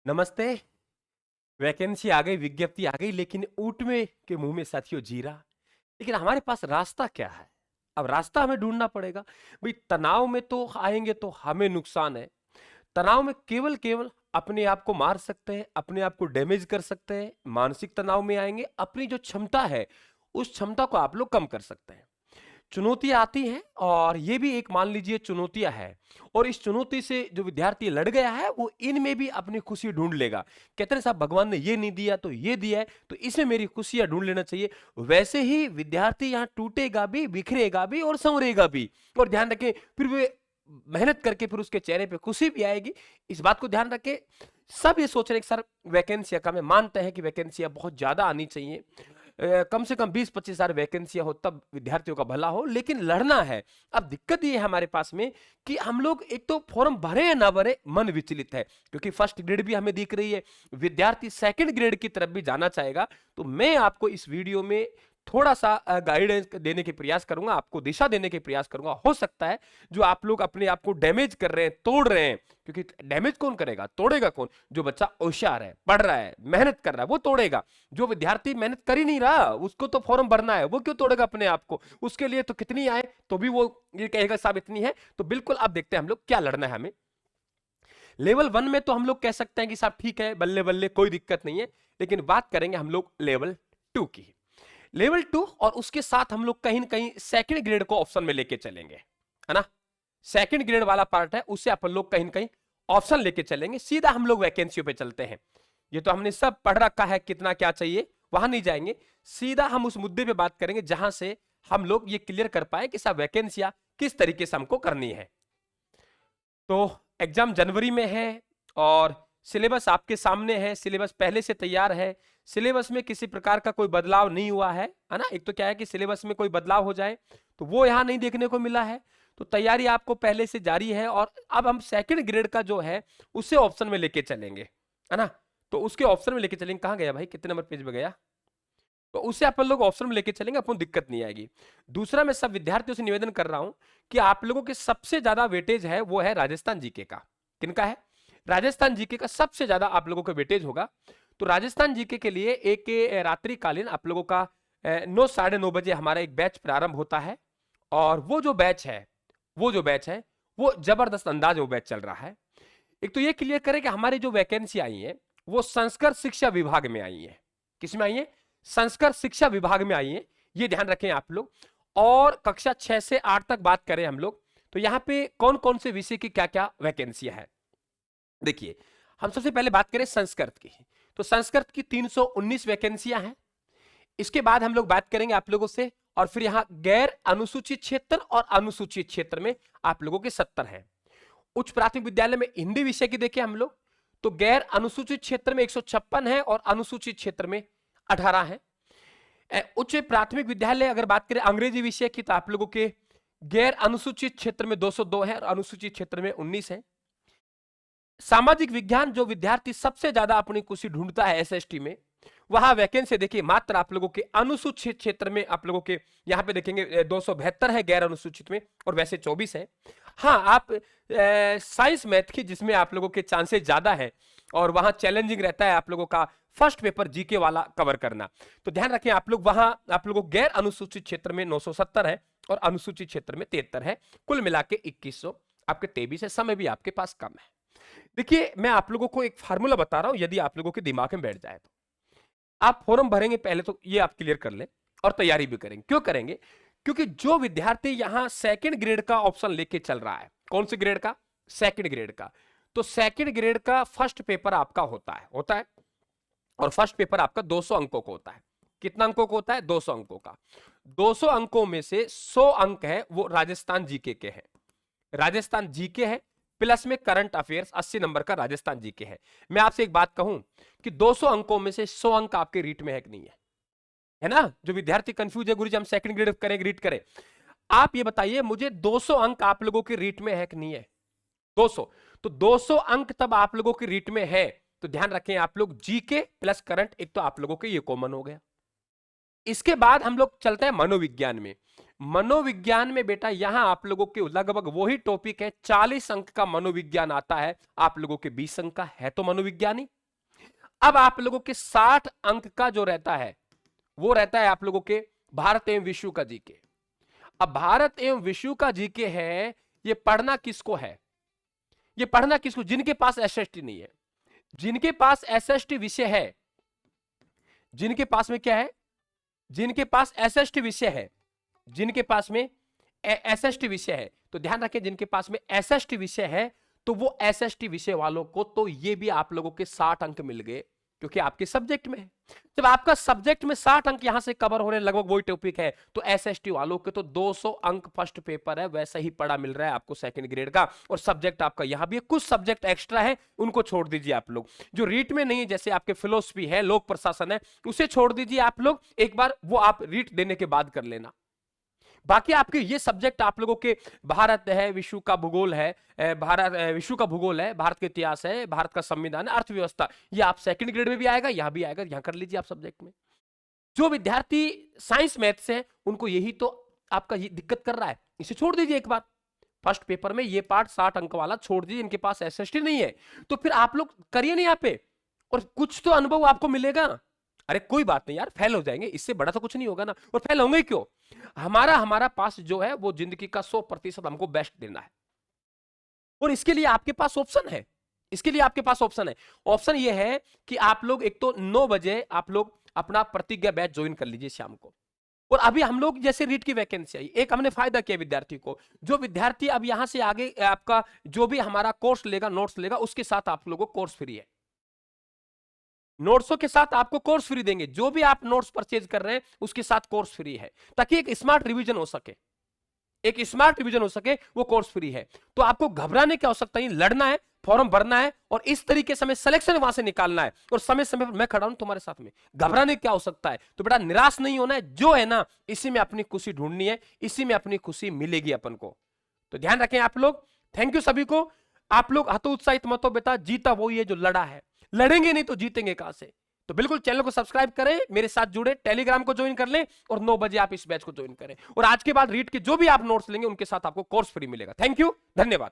नमस्ते। वैकेंसी आ गई, विज्ञप्ति आ गई, लेकिन ऊँट में के मुंह में साथियों जीरा। लेकिन हमारे पास रास्ता क्या है? अब रास्ता हमें ढूंढना पड़ेगा। भाई तनाव में तो आएंगे तो हमें नुकसान है। तनाव में केवल केवल अपने आप को मार सकते हैं, अपने आप को डैमेज कर सकते हैं। मानसिक तनाव में आएंगे, अपनी जो क्षमता है उस क्षमता को आप लोग कम कर सकते हैं। चुनौतियां आती हैं और ये भी एक मान लीजिए चुनौतियां है। और इस चुनौती से जो विद्यार्थी लड़ गया है वो इनमें भी अपनी खुशी ढूंढ लेगा। कहते हैं साहब भगवान ने ये नहीं दिया तो ये दिया है, तो इसमें मेरी खुशियां ढूंढ लेना चाहिए। वैसे ही विद्यार्थी यहाँ टूटेगा भी, बिखरेगा भी और संवरेगा भी। और ध्यान रखें, फिर वे मेहनत करके फिर उसके चेहरे पे खुशी भी आएगी। इस बात को ध्यान रखें। सब ये सोच रहे हैं कि सर वैकेंसियां कम है। मानते हैं कि वैकेंसियां बहुत ज्यादा आनी चाहिए, कम से कम 20-25 हजार वैकेंसियां हो तब विद्यार्थियों का भला हो, लेकिन लड़ना है। अब दिक्कत ये है हमारे पास में कि हम लोग एक तो फॉर्म भरे या ना भरे, मन विचलित है। क्योंकि फर्स्ट ग्रेड भी हमें दिख रही है, विद्यार्थी सेकंड ग्रेड की तरफ भी जाना चाहेगा। तो मैं आपको इस वीडियो में थोड़ा सा गाइडेंस देने के प्रयास करूंगा, आपको दिशा देने के प्रयास करूंगा। हो सकता है जो आप लोग अपने आप को डैमेज कर रहे हैं, तोड़ रहे हैं, क्योंकि डैमेज कौन करेगा, तोड़ेगा कौन? जो बच्चा होशियार है, पढ़ रहा है, मेहनत कर रहा है, वो तोड़ेगा। जो विद्यार्थी मेहनत कर ही नहीं रहा, उसको तो फॉर्म भरना है, वो क्यों तोड़ेगा अपने आप को? उसके लिए तो कितनी आए तो भी वो ये कहेगा साहब इतनी है। तो बिल्कुल आप देखते हैं हम लोग क्या लड़ना है हमें। लेवल 1 में तो हम लोग कह सकते हैं कि साहब ठीक है, बल्ले बल्ले, कोई दिक्कत नहीं है। लेकिन बात करेंगे हम लोग लेवल 2 की। लेवल 2 और उसके साथ हम लोग कहीं ना कहीं सेकंड ग्रेड को ऑप्शन में लेके चलेंगे, है ना। सेकंड ग्रेड वाला पार्ट है, उससे अपन लोग कहीं ना कहीं ऑप्शन लेके चलेंगे। सीधा हम लोग वैकेंसी पे चलते हैं। ये तो हमने सब पढ़ रखा है, कितना क्या चाहिए, वहां नहीं जाएंगे। सीधा हम उस मुद्दे पे बात करेंगे जहां से हम लोग ये क्लियर कर पाए कि साहब वैकेंसियां किस तरीके से हमको करनी है। तो एग्जाम जनवरी में है और सिलेबस आपके सामने है, सिलेबस पहले से तैयार है। सिलेबस में किसी प्रकार का कोई बदलाव नहीं हुआ है ना। एक तो क्या है कि सिलेबस में कोई बदलाव हो जाए तो वो यहां नहीं देखने को मिला है। तो तैयारी आपको पहले से जारी है और अब हम सेकंड ग्रेड का जो है उसे ऑप्शन में लेके चलेंगे, है ना। तो उसके ऑप्शन में लेके चलेंगे। कहां गया भाई, कितने नंबर पेज में गया? तो उसे अपन लोग ऑप्शन में लेके चलेंगे, अपन दिक्कत नहीं आएगी। दूसरा, मैं सब विद्यार्थियों से निवेदन कर रहा हूं कि आप लोगों के सबसे ज्यादा वेटेज है वो है राजस्थान जीके का। किनका है? राजस्थान जीके का सबसे ज्यादा आप लोगों का वेटेज होगा। तो राजस्थान जीके के लिए एक रात्रिकालीन आप लोगों का 9-9:30 बजे हमारा एक बैच प्रारंभ होता है। और वो जो बैच है वो जबरदस्त अंदाज वो बैच चल रहा है। एक तो ये क्लियर करें कि हमारी जो वैकेंसी आई है वो संस्कृत शिक्षा विभाग में आई है। किसमें आई है? संस्कृत शिक्षा विभाग में आई है, ये ध्यान रखें आप लोग। और कक्षा 6 से 8 तक बात करें हम लोग, तो यहां पे कौन कौन से विषय की क्या क्या वैकेंसियां है। देखिए, हम सबसे पहले बात करें संस्कृत की, तो संस्कृत की 319 वैकेंसियां हैं। इसके बाद हम लोग बात करेंगे आप लोगों से, और फिर यहां गैर अनुसूचित क्षेत्र और अनुसूचित क्षेत्र में आप लोगों के 70 हैं। उच्च प्राथमिक विद्यालय में हिंदी विषय की देखें हम लोग, तो गैर अनुसूचित क्षेत्र में 156 है और अनुसूचित क्षेत्र में 18 है। उच्च प्राथमिक विद्यालय अगर बात करें अंग्रेजी विषय की, तो आप लोगों के गैर अनुसूचित क्षेत्र में 202 है और अनुसूचित क्षेत्र में 19 है। सामाजिक विज्ञान जो विद्यार्थी सबसे ज्यादा अपनी खुशी ढूंढता है एसएसटी में, वहां वैकेंसी देखिए मात्र आप लोगों के अनुसूचित क्षेत्र में आप लोगों के यहां पे देखेंगे 272 है गैर अनुसूचित में, और वैसे 24 है। हाँ, आप साइंस मैथ की जिसमें आप लोगों के चांसेस ज्यादा है और वहां चैलेंजिंग रहता है आप लोगों का फर्स्ट पेपर जीके वाला कवर करना। तो ध्यान रखें आप लोग, वहां आप लोगों को गैर अनुसूचित क्षेत्र में 970 है और अनुसूचित क्षेत्र में 73 है। कुल मिला के 2100 आपके 23 है। समय भी आपके पास कम है। देखिए, मैं आप लोगों को एक फार्मूला बता रहा हूं, यदि आप लोगों के दिमाग में बैठ जाए तो आप फॉर्म भरेंगे पहले तो ये आप क्लियर कर ले और तैयारी भी करेंगे। क्यों करेंगे? क्योंकि जो विद्यार्थी यहां सेकंड ग्रेड का ऑप्शन लेके चल रहा है, कौन से ग्रेड का? सेकंड ग्रेड का। तो सेकंड ग्रेड का फर्स्ट पेपर आपका होता है और फर्स्ट पेपर आपका 200 अंकों को होता है। कितना अंकों को होता है? 200 अंकों का। 200 अंकों में से 100 अंक है वो राजस्थान जीके के हैं। राजस्थान जीके है प्लस में करंट अफेयर्स, 80 नंबर का राजस्थान जीके है। मैं आपसे एक बात कहूं कि 200 अंकों में से 100 अंक आपके रीट में है कि नहीं है ना। जो विद्यार्थी कंफ्यूज है, गुरुजी हम सेकंड ग्रेड करें रीट करें, आप ये बताइए मुझे 200 अंक आप लोगों के रीट में है कि नहीं है? 200। तो 200 अंक तब आप लोगों के रीट में है। तो ध्यान रखें आप लोग, जीके प्लस करंट, एक तो आप लोगों के ये कॉमन हो गया। इसके बाद हम लोग चलते हैं मनोविज्ञान में। मनोविज्ञान में बेटा यहां आप लोगों के लगभग वही टॉपिक है, 40 अंक का मनोविज्ञान आता है, आप लोगों के 20 अंक का है तो मनोविज्ञानी, अब आप लोगों के 60 अंक का जो रहता है वो रहता है आप लोगों के भारत एवं विश्व का जीके। अब भारत एवं विश्व का जीके है, ये पढ़ना किसको है, ये पढ़ना किसको, जिनके पास एसएसटी नहीं है, जिनके पास एसएसटी विषय है, जिनके पास में क्या है, जिनके पास एसएसटी विषय है, जिनके पास में एसएसटी विषय है, तो ध्यान रखें जिनके पास में एसएसटी विषय है तो वो एसएसटी विषय वालों को तो ये भी आप लोगों के 60 अंक मिल गए, क्योंकि आपके सब्जेक्ट में है। जब आपका सब्जेक्ट में 60 अंक यहां से कवर हो रहे हैं, लगभग वही टॉपिक है, तो एसएसटी वालों के तो 200 अंक फर्स्ट पेपर है वैसा ही पढ़ा मिल रहा है आपको सेकंड ग्रेड का। और सब्जेक्ट आपका यहां भी है, कुछ सब्जेक्ट एक्स्ट्रा है उनको छोड़ दीजिए आप लोग, जो रीट में नहीं है, जैसे आपके फिलोसफी है, लोक प्रशासन है, उसे छोड़ दीजिए आप लोग, एक बार वो आप रीट देने के बाद कर लेना। बाकी आपके ये सब्जेक्ट आप लोगों के भारत है, विश्व का भूगोल है, भारत विश्व का भूगोल है, भारत का इतिहास है, भारत का संविधान है, अर्थव्यवस्था, ये आप सेकंड ग्रेड में भी आएगा, यहां भी आएगा, यहां कर लीजिए आप सब्जेक्ट में। जो विद्यार्थी साइंस मैथ से है उनको यही तो आपका ये दिक्कत कर रहा है, इसे छोड़ दीजिए एक बार। फर्स्ट पेपर में ये पार्ट 60 अंक वाला छोड़ दीजिए, इनके पास एसएसटी नहीं है तो फिर आप लोग करिए नहीं यहाँ पे, और कुछ तो अनुभव आपको मिलेगा। अरे कोई बात नहीं यार, फेल हो जाएंगे, इससे बड़ा तो कुछ नहीं होगा ना, और फेल होंगे क्यों, हमारा पास जो है वो जिंदगी का 100% हमको बेस्ट देना है, और इसके लिए आपके पास ऑप्शन है, इसके लिए आपके पास ऑप्शन है। ऑप्शन ये है कि आप लोग एक तो 9 बजे आप लोग अपना प्रतिज्ञा बैच ज्वाइन कर लीजिए शाम को, और अभी हम लोग जैसे रीट की वैकेंसी आई, एक हमने फायदा किया विद्यार्थी को, जो विद्यार्थी अब यहां से आगे आपका जो भी हमारा कोर्स लेगा, नोट्स लेगा, उसके साथ आप लोगों को कोर्स फ्री है, नोट्सों के साथ आपको कोर्स फ्री देंगे, जो भी आप नोट्स परचेज कर रहे हैं उसके साथ कोर्स फ्री है, ताकि एक स्मार्ट रिवीजन हो सके, एक स्मार्ट रिवीजन हो सके, वो कोर्स फ्री है। तो आपको घबराने की आवश्यकता नहीं, लड़ना है, फॉर्म भरना है, और इस तरीके से हमें सिलेक्शन वहां से निकालना है, और समय समय पर मैं खड़ा हूं तुम्हारे साथ में, घबराने की क्या हो सकता है। तो बेटा निराश नहीं होना है, जो है ना इसी में अपनी खुशी ढूंढनी है, इसी में अपनी खुशी मिलेगी अपन को। तो ध्यान रखें आप लोग, थैंक यू सभी को। आप लोग हतोत्साहित मत हो बेटा, जीता वही है जो लड़ा है, लड़ेंगे नहीं तो जीतेंगे कहां से। तो बिल्कुल चैनल को सब्सक्राइब करें, मेरे साथ जुड़े, टेलीग्राम को ज्वाइन कर लें, और 9 बजे आप इस बैच को ज्वाइन करें, और आज के बाद रीट के जो भी आप नोट्स लेंगे उनके साथ आपको कोर्स फ्री मिलेगा। थैंक यू, धन्यवाद।